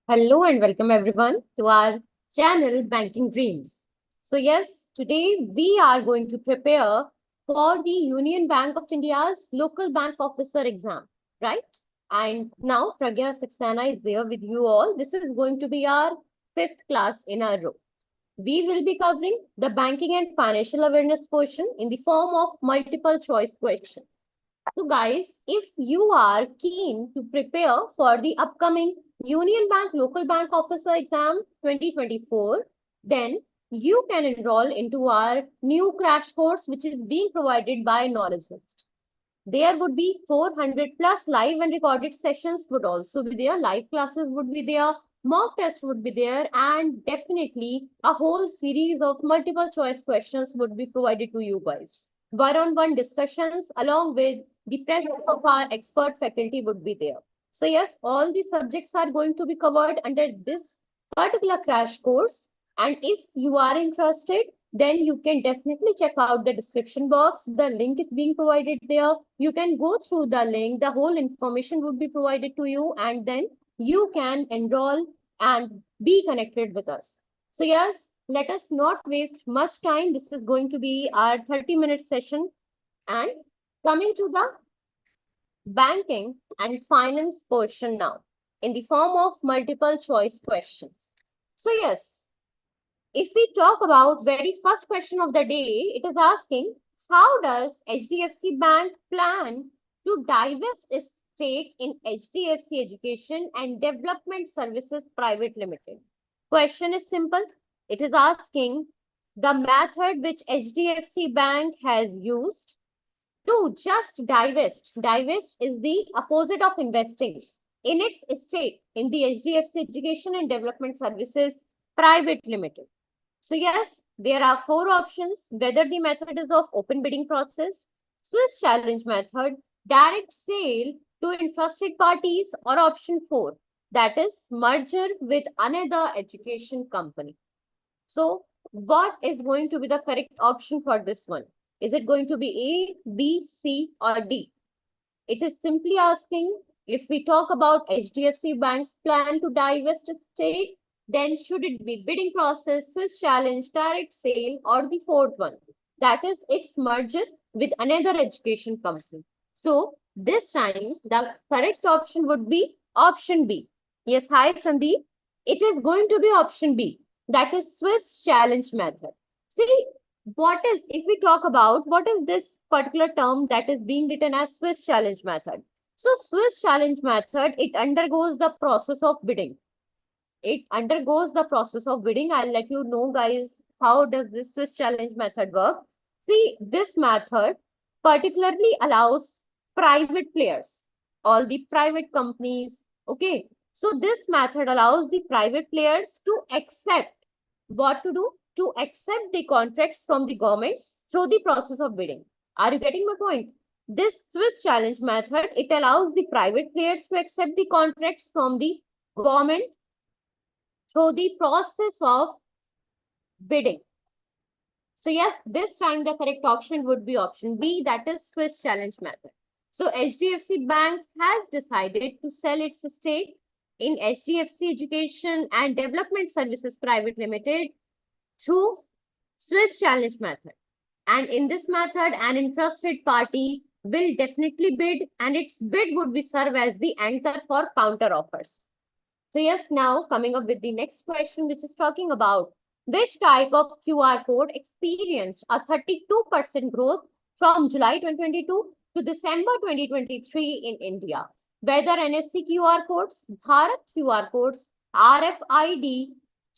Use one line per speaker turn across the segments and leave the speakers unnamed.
Hello and welcome everyone to our channel Banking Dreams. So yes, today we are going to prepare for the Union Bank of India's local bank officer exam, right? And now Pragya Saxena is there with you all. This is going to be our fifth class in a row. We will be covering the banking and financial awareness portion in the form of multiple choice questions. So guys, if you are keen to prepare for the upcoming Union Bank Local Bank Officer Exam 2024, then you can enroll into our new crash course which is being provided by Knowledgist. There would be 400 plus live and recorded sessions would also be there. Live classes would be there. Mock test would be there. And definitely a whole series of multiple choice questions would be provided to you guys. One-on-one discussions along with the presence of our expert faculty would be there. So yes, all the subjects are going to be covered under this particular crash course. And if you are interested, then you can definitely check out the description box. The link is being provided there. You can go through the link. The whole information would be provided to you, and then you can enroll and be connected with us. So yes, let us not waste much time. This is going to be our 30-minute session. And coming to the banking and finance portion now in the form of multiple choice questions. So yes, if we talk about very first question of the day, it is asking, how does HDFC Bank plan to divest its stake in HDFC Education and Development Services Private Limited? Question is simple. It is asking the method which HDFC Bank has used to just divest. Divest is the opposite of investing in its stake in the HDFC Education and Development Services Private Limited. So yes, there are four options, whether the method is of open bidding process, Swiss challenge method, direct sale to interested parties, or option four, that is merger with another education company. So what is going to be the correct option for this one? Is it going to be A, B, C, or D? It is simply asking, if we talk about HDFC Bank's plan to divest its stake, then should it be bidding process, Swiss challenge, direct sale, or the fourth one? That is its merger with another education company. So this time the correct option would be option B. Yes, hi Sandeep. It is going to be option B. That is Swiss challenge method. See, what is, if we talk about what is this particular term that is being written as Swiss challenge method? So Swiss challenge method, it undergoes the process of bidding. It undergoes the process of bidding. I'll let you know, guys, how does this Swiss challenge method work. See, this method particularly allows private players, all the private companies. Okay, so this method allows the private players to accept what to do, to accept the contracts from the government through the process of bidding. Are you getting my point? This Swiss challenge method, it allows the private players to accept the contracts from the government through the process of bidding. So yes, this time the correct option would be option B, that is Swiss challenge method. So HDFC Bank has decided to sell its stake in HDFC Education and Development Services Private Limited through Swiss challenge method. And in this method, an interested party will definitely bid, and its bid would be serve as the anchor for counter offers. So yes, now coming up with the next question, which is talking about which type of QR code experienced a 32% growth from July 2022 to December 2023 in India? Whether NFC QR codes, Bharat QR codes, RFID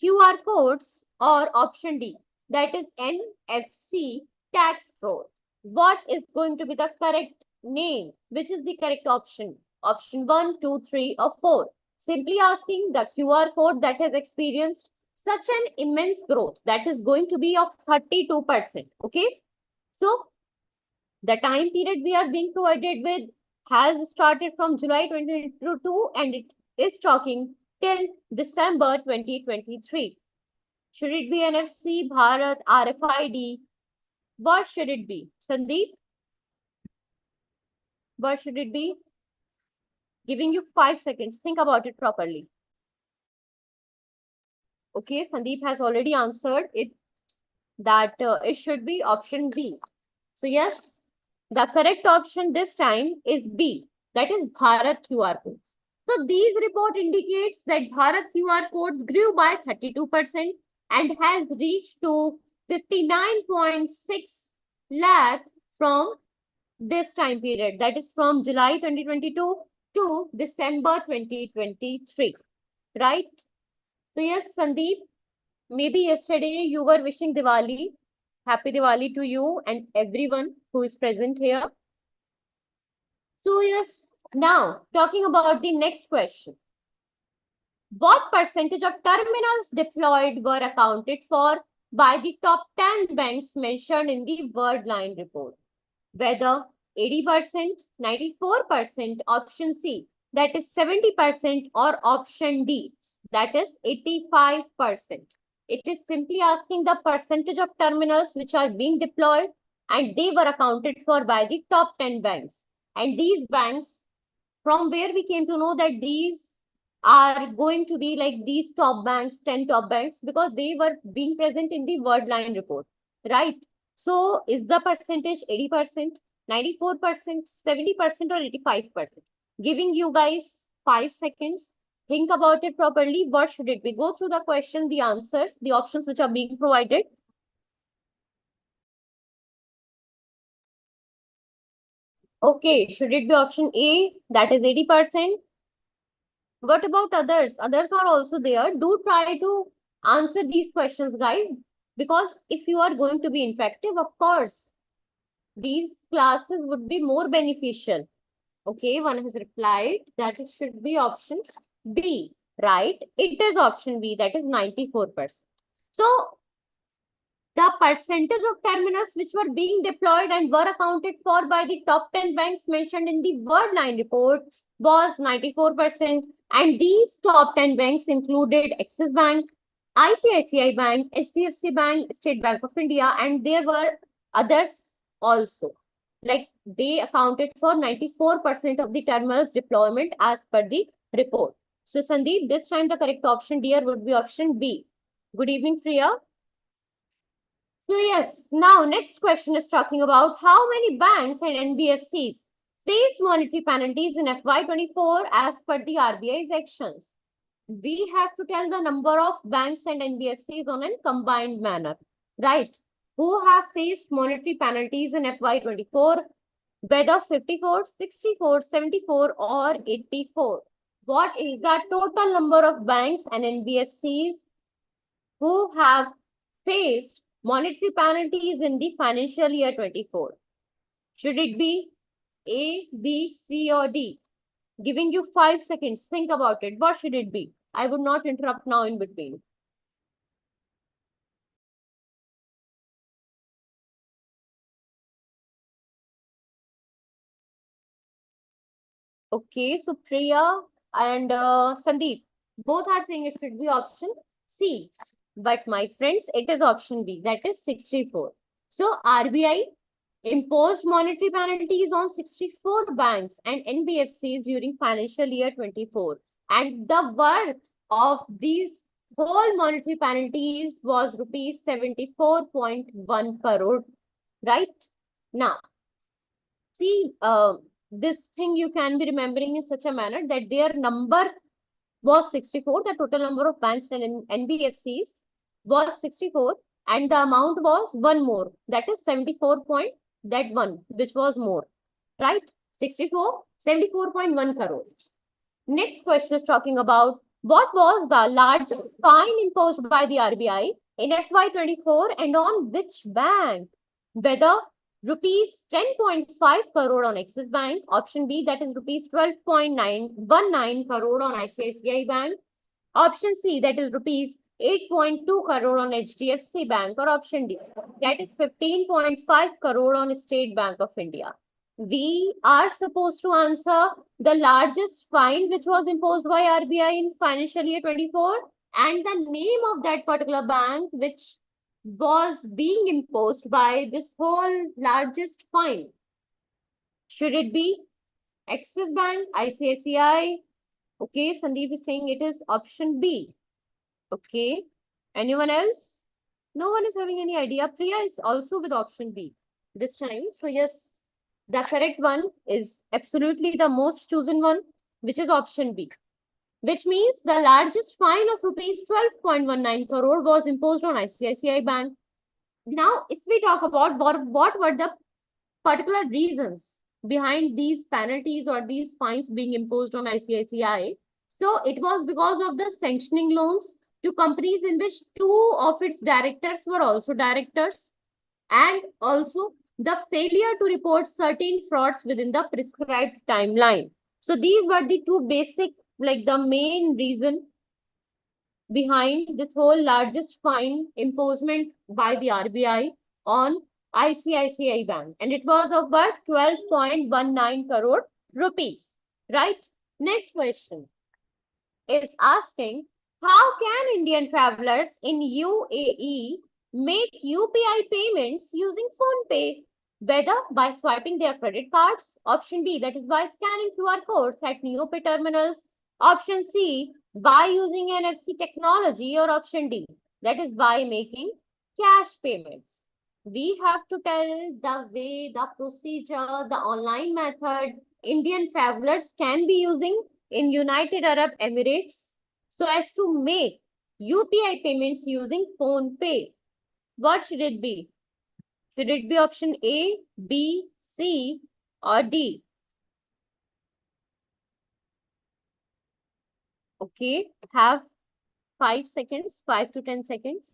QR codes, or option D, that is NFC tax growth. What is going to be the correct name? Which is the correct option? Option 1, 2, 3, or 4? Simply asking the QR code that has experienced such an immense growth, that is going to be of 32%. Okay. So the time period we are being provided with has started from July 2022 and it is talking till December 2023. Should it be NFC, Bharat, RFID? What should it be? Sandeep, what should it be? Giving you 5 seconds. Think about it properly. Okay, Sandeep has already answered it that it should be option B. So yes, the correct option this time is B. That is Bharat QR codes. So these report indicates that Bharat QR codes grew by 32% and has reached to 59.6 lakh from this time period. That is from July 2022 to December 2023. Right? So yes, Sandeep, maybe yesterday you were wishing Diwali. Happy Diwali to you and everyone who is present here. So yes, now talking about the next question. What percentage of terminals deployed were accounted for by the top 10 banks mentioned in the word line report? Whether 80%, 94%, option C, that is 70%, or option D, that is 85%. It is simply asking the percentage of terminals which are being deployed and they were accounted for by the top 10 banks. And these banks, from where we came to know that these are going to be like these top banks, 10 top banks, because they were being present in the word line report, right? So is the percentage 80%, 94%, 70%, or 85%? Giving you guys 5 seconds. Think about it properly. What should it be? Go through the question, the answers, the options which are being provided. Okay, should it be option A, that is 80%? What about others? Others are also there. Do try to answer these questions, guys, because if you are going to be interactive, of course, these classes would be more beneficial. Okay, one has replied that it should be option B, right? It is option B, that is 94%. So the percentage of terminals which were being deployed and were accounted for by the top 10 banks mentioned in the word line report was 94%. And these top 10 banks included Axis Bank, ICICI Bank, HDFC Bank, State Bank of India, and there were others also. Like they accounted for 94% of the terminals deployment as per the report. So Sandeep, this time the correct option, dear, would be option B. Good evening, Priya. So yes, now next question is talking about how many banks and NBFCs face monetary penalties in FY24 as per the RBI's actions. We have to tell the number of banks and NBFCs on a combined manner, right? Who have faced monetary penalties in FY24, whether 54, 64, 74, or 84. What is the total number of banks and NBFCs who have faced monetary penalties in the financial year 24? Should it be A, B, C, or D? Giving you 5 seconds. Think about it. What should it be? I would not interrupt now in between. Okay, so Priya and Sandeep, both are saying it should be option C. But my friends, it is option B. That is 64. So RBI imposed monetary penalties on 64 banks and NBFCs during financial year 24. And the worth of these whole monetary penalties was rupees 74.1 crore, right? Now, see, this thing you can be remembering in such a manner that their number was 64, the total number of banks and NBFCs was 64, and the amount was one more, that is 74 point, that one, which was more, right? 64, 74.1 crore. Next question is talking about what was the large fine imposed by the RBI in FY24 and on which bank? Whether rupees 10.5 crore on Axis Bank, option B, that is rupees 12.919 crore on ICICI Bank, option C, that is rupees 8.2 crore on HDFC Bank, or option D, that is 15.5 crore on State Bank of India. We are supposed to answer the largest fine which was imposed by RBI in financial year 24 and the name of that particular bank which was being imposed by this whole largest fine. Should it be Axis Bank, ICICI? Okay, Sandeep is saying it is option B. Okay, Anyone else? No one is having any idea. Priya is also with option B this time. So yes, the correct one is absolutely the most chosen one, which is option B, which means the largest fine of rupees 12.19 crore was imposed on ICICI Bank. Now, if we talk about what were the particular reasons behind these penalties or these fines being imposed on ICICI, so it was because of the sanctioning loans to companies in which two of its directors were also directors, and also the failure to report certain frauds within the prescribed timeline. So these were the two basic, like the main reason behind this whole largest fine imposement by the RBI on ICICI Bank. And it was of what? 12.19 crore rupees. Right? Next question is asking, how can Indian travelers in UAE make UPI payments using PhonePe? Whether by swiping their credit cards, option B, that is by scanning QR codes at NeoPay terminals, option C, by using NFC technology, or option D, that is by making cash payments. We have to tell the way, the procedure, the online method Indian travelers can be using in United Arab Emirates so as to make UPI payments using PhonePe. What should it be? Should it be option A, B, C, or D? Okay, have 5 seconds, 5 to 10 seconds.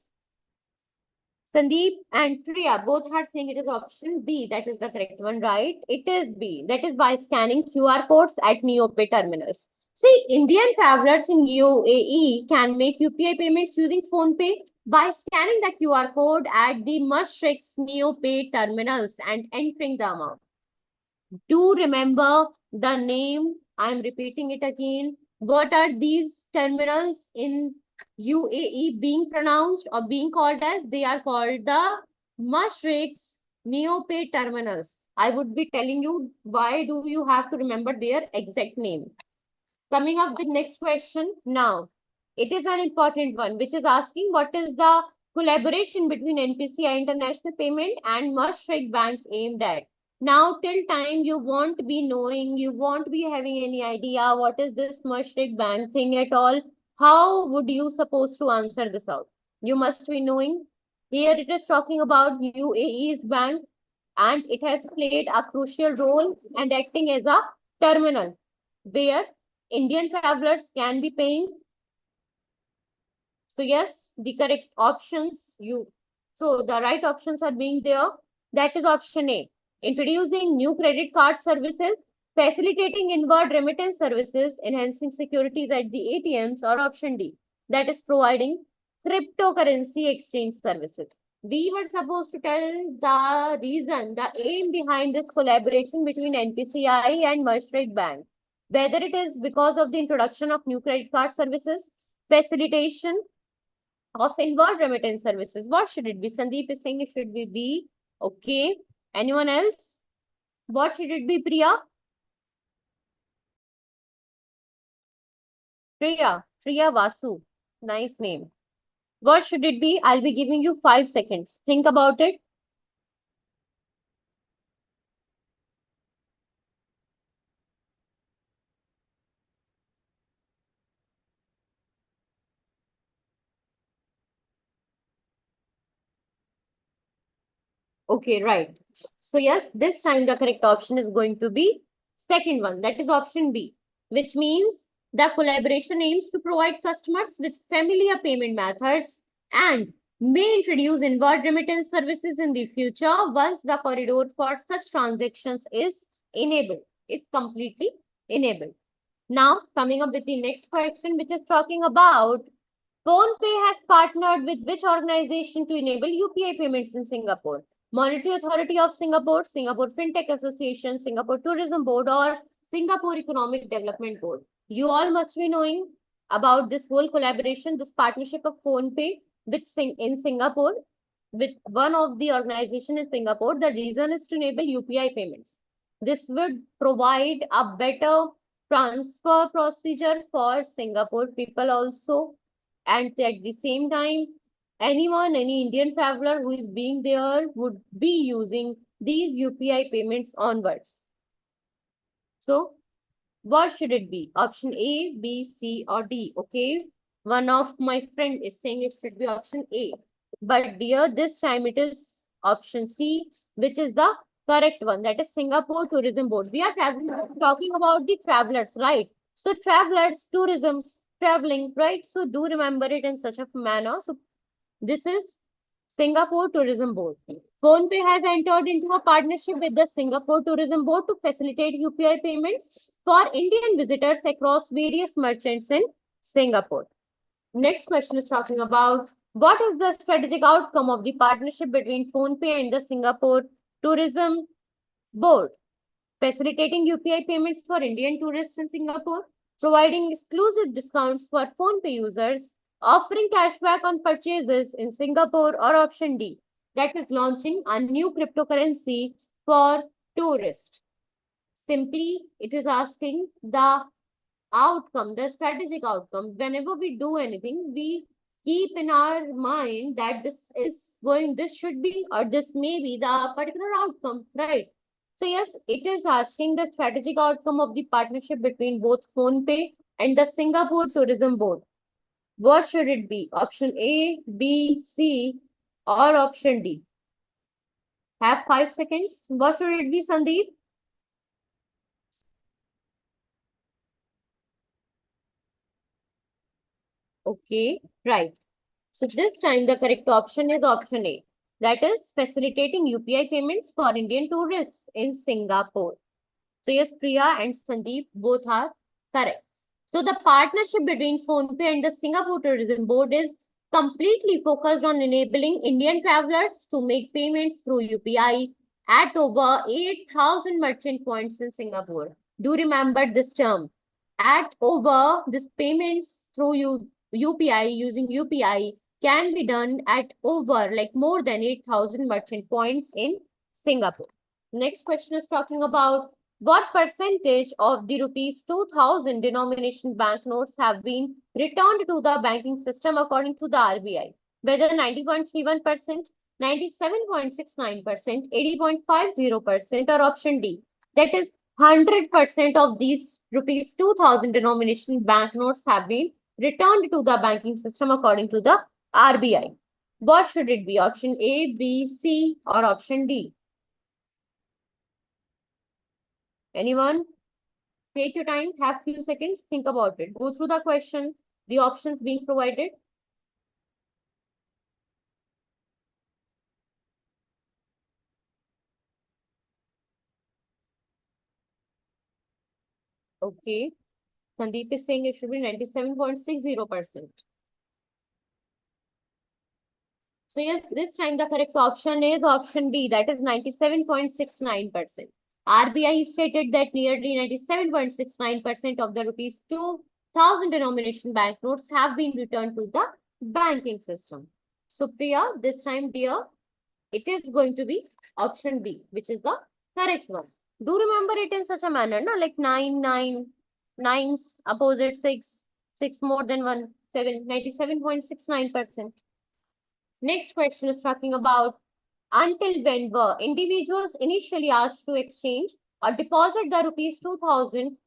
Sandeep and Priya both are saying it is option B. That is the correct one, right? It is B. That is by scanning QR codes at NeoPay terminals. See, Indian travelers in UAE can make UPI payments using PhonePe by scanning the QR code at the Mushrik's NeoPay terminals and entering the amount. Do remember the name. I'm repeating it again. What are these terminals in UAE being pronounced or being called as? They are called the Mushrik's NeoPay terminals. I would be telling you why do you have to remember their exact name. Coming up with next question. Now, it is an important one, which is asking what is the collaboration between NPCI International Payment and Mushrik Bank aimed at? Now, till time you won't be knowing, you won't be having any idea what is this Mushrik Bank thing at all. How would you supposed to answer this out? You must be knowing. Here it is talking about UAE's bank, and it has played a crucial role and acting as a terminal where Indian travelers can be paying. So yes, the correct options so the right options are being there. That is option A. Introducing new credit card services, facilitating inward remittance services, enhancing securities at the ATMs, or option D. That is providing cryptocurrency exchange services. We were supposed to tell the reason, the aim behind this collaboration between NPCI and Mushrik Bank. Whether it is because of the introduction of new credit card services, facilitation of inward remittance services. What should it be? Sandeep is saying it should be B. Okay. Anyone else? What should it be, Priya? Priya Vasu. Nice name. What should it be? I'll be giving you 5 seconds. Think about it. Okay, right. So yes, this time the correct option is going to be second one. That is option B, which means the collaboration aims to provide customers with familiar payment methods and may introduce inward remittance services in the future once the corridor for such transactions is enabled, is completely enabled. Now, coming up with the next question, which is talking about PhonePe has partnered with which organization to enable UPI payments in Singapore? Monetary Authority of Singapore, Singapore FinTech Association, Singapore Tourism Board, or Singapore Economic Development Board. You all must be knowing about this whole collaboration, this partnership of PhonePe in Singapore with one of the organization in Singapore. The reason is to enable UPI payments. This would provide a better transfer procedure for Singapore people also. And at the same time, anyone, any Indian traveler who is being there would be using these UPI payments onwards. So what should it be? Option A, B, C, or D? Okay. One of my friend is saying it should be option A. But dear, this time it is option C, which is the correct one. That is Singapore Tourism Board. We are talking about the travelers, right? So travelers, tourism, traveling, right? So do remember it in such a manner. So this is Singapore Tourism Board. PhonePe has entered into a partnership with the Singapore Tourism Board to facilitate UPI payments for Indian visitors across various merchants in Singapore. Next question is talking about what is the strategic outcome of the partnership between PhonePe and the Singapore Tourism Board? Facilitating UPI payments for Indian tourists in Singapore, providing exclusive discounts for PhonePe users, offering cashback on purchases in Singapore, or option D, that is launching a new cryptocurrency for tourists. Simply, it is asking the outcome, the strategic outcome. Whenever we do anything, we keep in our mind that this should be, or this may be the particular outcome, right? So yes, it is asking the strategic outcome of the partnership between both PhonePe and the Singapore Tourism Board. What should it be? Option A, B, C, or option D? Have 5 seconds. What should it be, Sandeep? Okay, right. So this time the correct option is option A. That is facilitating UPI payments for Indian tourists in Singapore. So yes, Priya and Sandeep both are correct. So the partnership between PhonePe and the Singapore Tourism Board is completely focused on enabling Indian travelers to make payments through UPI at over 8,000 merchant points in Singapore. Do remember this term. At over this payments through UPI, using UPI can be done at over like more than 8,000 merchant points in Singapore. Next question is talking about what percentage of the rupees 2,000 denomination banknotes have been returned to the banking system according to the RBI? Whether 90.31%, 97.69%, 80.50%, or option D. That is 100% of these rupees 2,000 denomination banknotes have been returned to the banking system according to the RBI. What should it be? Option A, B, C, or option D? Anyone? Take your time, have few seconds, think about it. Go through the question, the options being provided. Okay. Sandeep is saying it should be 97.60%. So yes, this time the correct option is option B, that is 97.69%. RBI stated that nearly 97.69% of the rupees 2,000 denomination banknotes have been returned to the banking system. So Priya, this time dear, it is going to be option B, which is the correct one. Do remember it in such a manner, no? Like 9 opposite 6, 6 more than 1, 7, 97.69%. Next question is talking about until when were individuals initially asked to exchange or deposit the rupees 2,000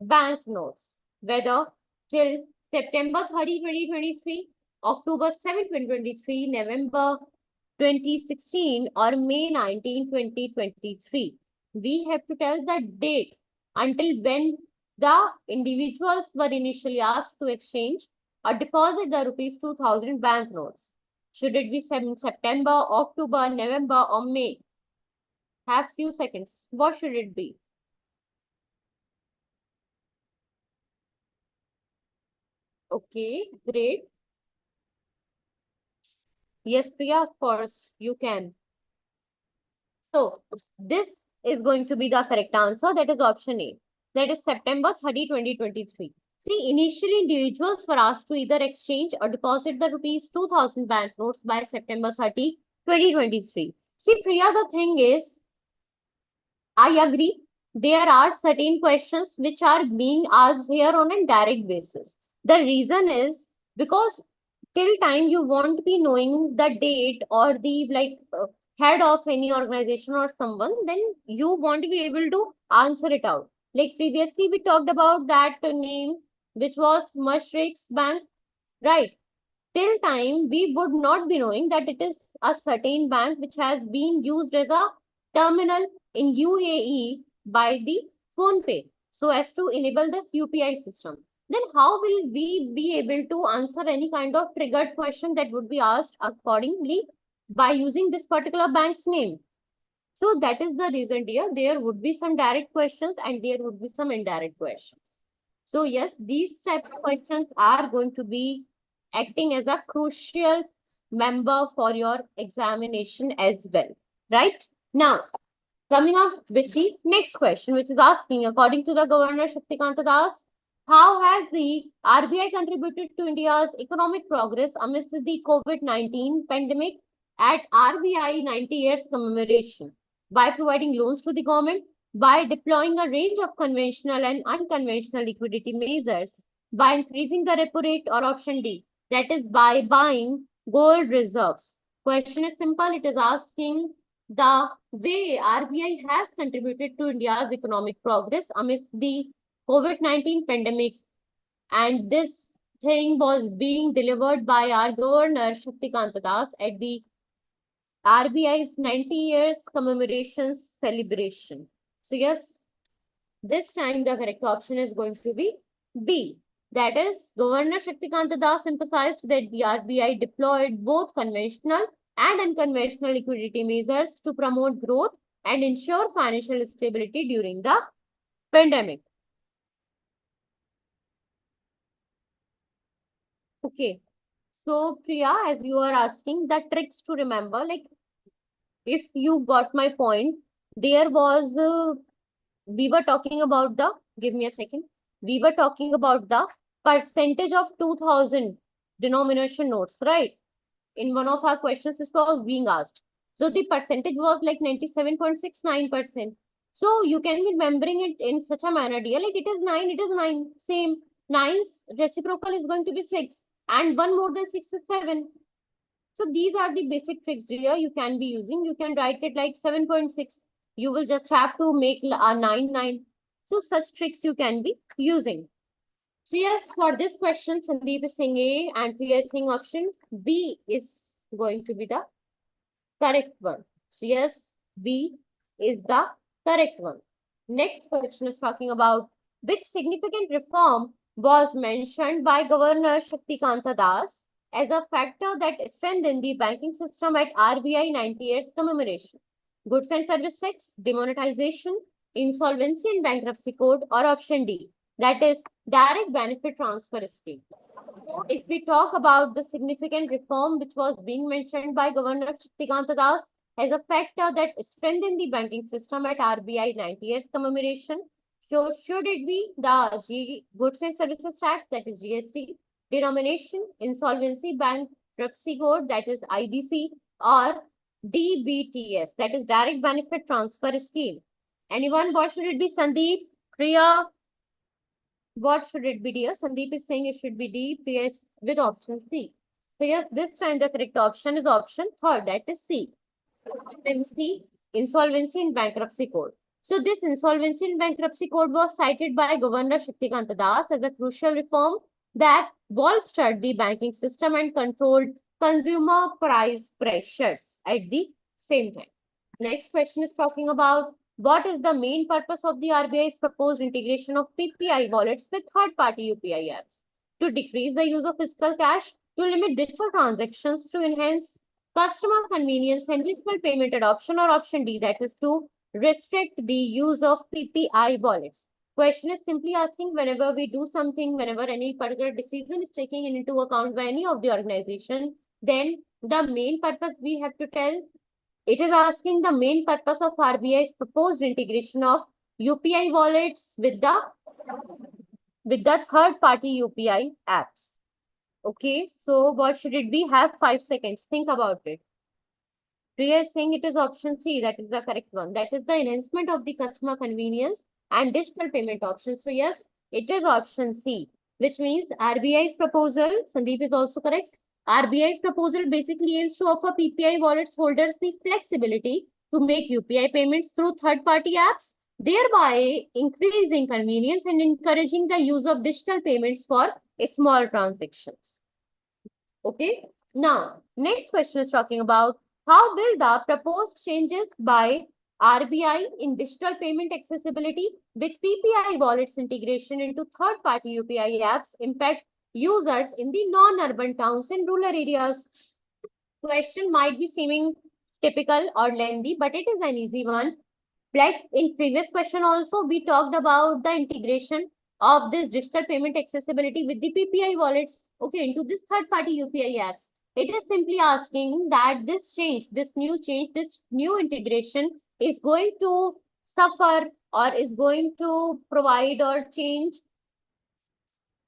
banknotes, whether till September 30, 2023, October 7, 2023, November 2016, or May 19, 2023. We have to tell the date until when the individuals were initially asked to exchange or deposit the rupees 2,000 banknotes. Should it be September, October, November, or May? Have few seconds. What should it be? Okay, great. Yes, Priya, of course, you can. So, this is going to be the correct answer. That is option A. That is September 30, 2023. See, initially individuals were asked to either exchange or deposit the rupees 2,000 banknotes by September 30, 2023. See, Priya, the thing is, I agree. There are certain questions which are being asked here on a direct basis. The reason is because till time you won't be knowing the date or the head of any organization or someone, then you won't be able to answer it out. Like previously we talked about that name, which was Mushrik's Bank, right? Till time we would not be knowing that it is a certain bank which has been used as a terminal in UAE by the PhonePe so as to enable this UPI system. Then how will we be able to answer any kind of triggered question that would be asked accordingly by using this particular bank's name? So that is the reason, dear. There would be some direct questions and there would be some indirect questions. So yes, these type of questions are going to be acting as a crucial member for your examination as well, right? Now, coming up with the next question, which is asking, according to the Governor Shaktikanta Das, how has the RBI contributed to India's economic progress amidst the COVID-19 pandemic at RBI 90 years commemoration? By providing loans to the government, by deploying a range of conventional and unconventional liquidity measures, by increasing the repo rate, or option D, that is by buying gold reserves. Question is simple. It is asking the way RBI has contributed to India's economic progress amidst the COVID-19 pandemic, and this thing was being delivered by our Governor Shaktikanta Das at the RBI's 90 years commemoration celebration. So yes, this time the correct option is going to be B. That is, Governor Shaktikanta Das emphasized that the RBI deployed both conventional and unconventional liquidity measures to promote growth and ensure financial stability during the pandemic. Okay. So, Priya, as you are asking, the tricks to remember, like if you got my point, there was, we were talking about the, give me a second, we were talking about the percentage of 2000 denomination notes, right? In one of our questions, this was being asked. So the percentage was like 97.69%. So you can be remembering it in such a manner, dear, like it is 9, it is 9, same. 9's reciprocal is going to be 6, and 1 more than 6 is 7. So these are the basic tricks, dear, you can be using. You can write it like 7.6. You will just have to make a 9, 9. So such tricks you can be using. So yes, for this question, Sandeep is saying A and Priya is saying option B is going to be the correct one. So yes, B is the correct one. Next question is talking about which significant reform was mentioned by Governor Shaktikanta Das as a factor that strengthened the banking system at RBI 90 years commemoration. Goods and service tax, demonetization, insolvency and bankruptcy code, or option D, that is direct benefit transfer scheme. If we talk about the significant reform which was being mentioned by Governor Shaktikanta Das as a factor that strengthened the banking system at RBI 90 years commemoration, so should it be the Goods and Services Tax, that is GST, denomination, insolvency, bankruptcy code, that is IBC, or DBTS, that is direct benefit transfer scheme? Anyone? What should it be? Sandeep, Priya? What should it be, dear? Sandeep is saying it should be D. Priya is with option C. So yes, this time the correct option is option third, that is C. Insolvency and bankruptcy code. So this insolvency and bankruptcy code was cited by Governor Shaktikanta Das as a crucial reform that bolstered the banking system and controlled consumer price pressures at the same time. Next question is talking about what is the main purpose of the RBI's proposed integration of PPI wallets with third-party UPI apps? To decrease the use of physical cash, to limit digital transactions, to enhance customer convenience and digital payment adoption, or option D, that is to restrict the use of PPI wallets. Question is simply asking, whenever we do something, whenever any particular decision is taken into account by any of the organization, then the main purpose we have to tell. It is asking the main purpose of RBI's proposed integration of UPI wallets with the third-party UPI apps. Okay, so what should it be? Have 5 seconds. Think about it. Priya is saying it is option C. That is the correct one. That is the enhancement of the customer convenience and digital payment options. So yes, it is option C, which means RBI's proposal. Sandeep is also correct. RBI's proposal basically aims to offer PPI wallets holders the flexibility to make UPI payments through third-party apps, thereby increasing convenience and encouraging the use of digital payments for small transactions. Okay. Now, next question is talking about how will the proposed changes by RBI in digital payment accessibility with PPI wallets integration into third-party UPI apps impact users in the non-urban towns and rural areas? Question might be seeming typical or lengthy, but it is an easy one. Like in previous question also, we talked about the integration of this digital payment accessibility with the PPI wallets, okay, into this third-party UPI apps. It is simply asking that this change, this new integration is going to suffer or is going to provide or change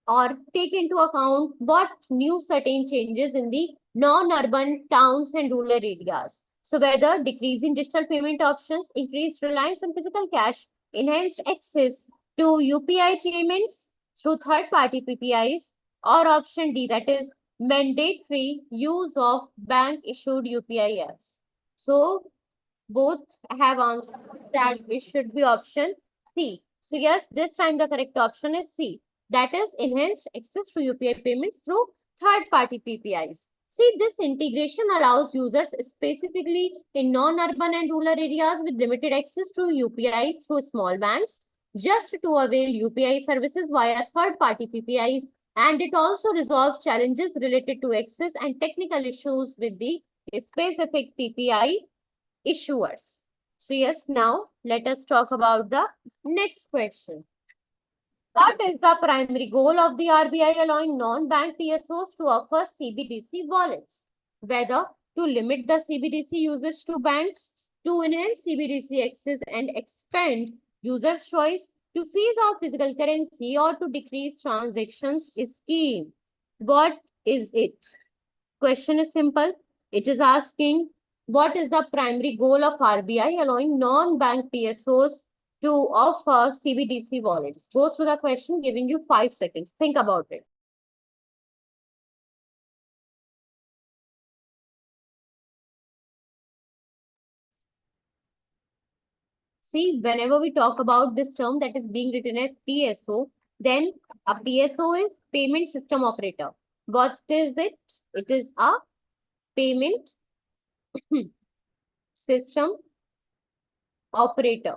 or take into account what new certain changes in the non-urban towns and rural areas. So whether decrease in digital payment options, increased reliance on physical cash, enhanced access to UPI payments through third-party PPIs, or option D, that is mandatory use of bank-issued UPI apps. So both have answered that it should be option C. So yes, this time the correct option is C. That is enhanced access to UPI payments through third-party PPIs. See, this integration allows users specifically in non-urban and rural areas with limited access to UPI through small banks just to avail UPI services via third-party PPIs, and it also resolves challenges related to access and technical issues with the specific PPI issuers. So yes, now let us talk about the next question. What is the primary goal of the RBI allowing non-bank PSOs to offer CBDC wallets? Whether to limit the CBDC usage to banks, to enhance CBDC access and expand users' choice, to phase out physical currency, or to decrease transactions is key. What is it? Question is simple. It is asking what is the primary goal of RBI allowing non-bank PSOs to offer CBDC wallets? Go through the question, giving you 5 seconds. Think about it. See, whenever we talk about this term that is being written as PSO, then a PSO is payment system operator. What is it? It is a payment system operator.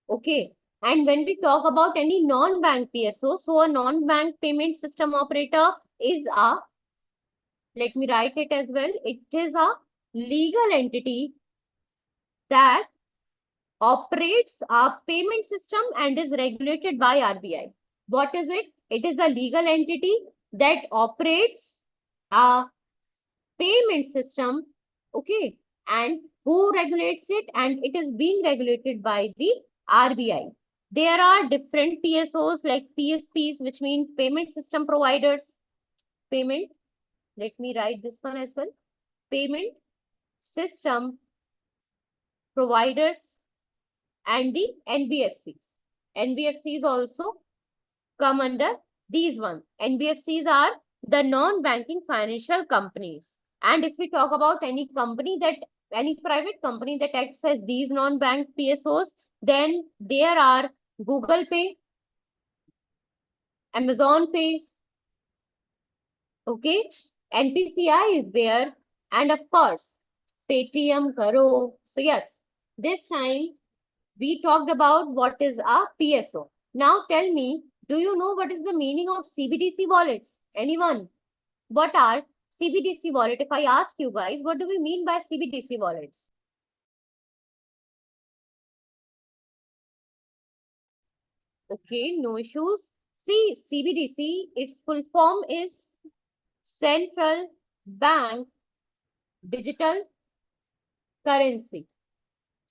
Okay. And when we talk about any non-bank PSO, so a non-bank payment system operator is a, let me write it as well, it is a legal entity that operates a payment system and is regulated by RBI. What is it? It is a legal entity that operates a payment system, okay, and who regulates it? And it is being regulated by the RBI. There are different PSOs like PSPs, which mean payment system providers. Payment, let me write this one as well. Payment system providers and the NBFCs. NBFCs also come under these ones. NBFCs are the non-banking financial companies. And if we talk about any private company that acts as these non-bank PSOs, then there are Google Pay, Amazon Pay, okay, NPCI is there, and of course, Paytm, Karo. So yes, this time we talked about what is a PSO. Now tell me, do you know what is the meaning of CBDC wallets? Anyone? What are CBDC wallet? If I ask you guys, what do we mean by CBDC wallets? Okay, no issues. See, CBDC, its full form is Central Bank Digital Currency.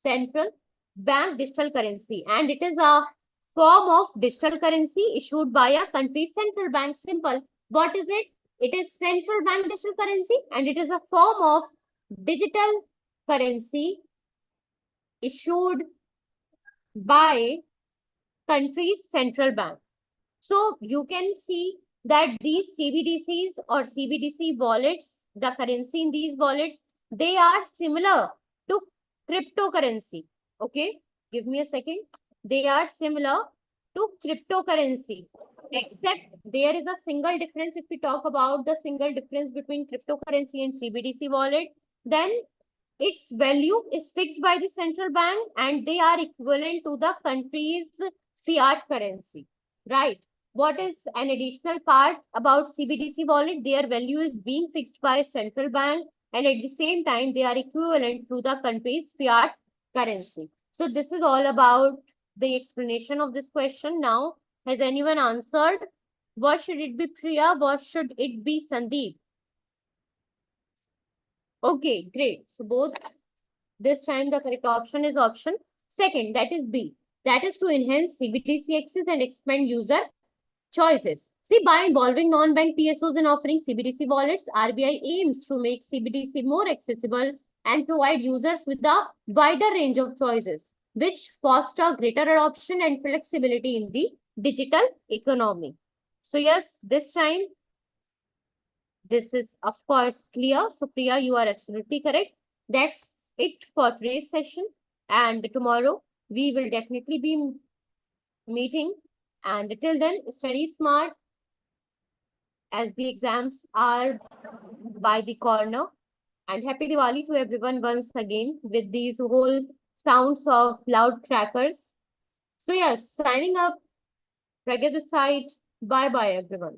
Central Bank Digital Currency. And it is a form of digital currency issued by a country's central bank. Simple. What is it? It is central bank digital currency and it is a form of digital currency issued by country's central bank. So you can see that these CBDCs or CBDC wallets, the currency in these wallets, they are similar to cryptocurrency. Okay, give me a second. They are similar to cryptocurrency, except there is a single difference. If we talk about the single difference between cryptocurrency and CBDC wallet, then its value is fixed by the central bank and they are equivalent to the country's fiat currency, right? What is an additional part about CBDC wallet? Their value is being fixed by central bank and at the same time they are equivalent to the country's fiat currency. So this is all about the explanation of this question. Now, has anyone answered? What should it be, Priya? What should it be, Sandeep? Okay, great. So both this time the correct option is option second, that is B. That is to enhance CBDC access and expand user choices. See, by involving non-bank PSOs and offering CBDC wallets, RBI aims to make CBDC more accessible and provide users with a wider range of choices, which foster greater adoption and flexibility in the digital economy. So yes, this time this is of course clear. So Priya, you are absolutely correct. That's it for today's session. And tomorrow we will definitely be meeting. And till then, study smart as the exams are by the corner. And happy Diwali to everyone once again with these whole sounds of loud crackers. So yes, signing up, Pragya this side. Bye bye everyone.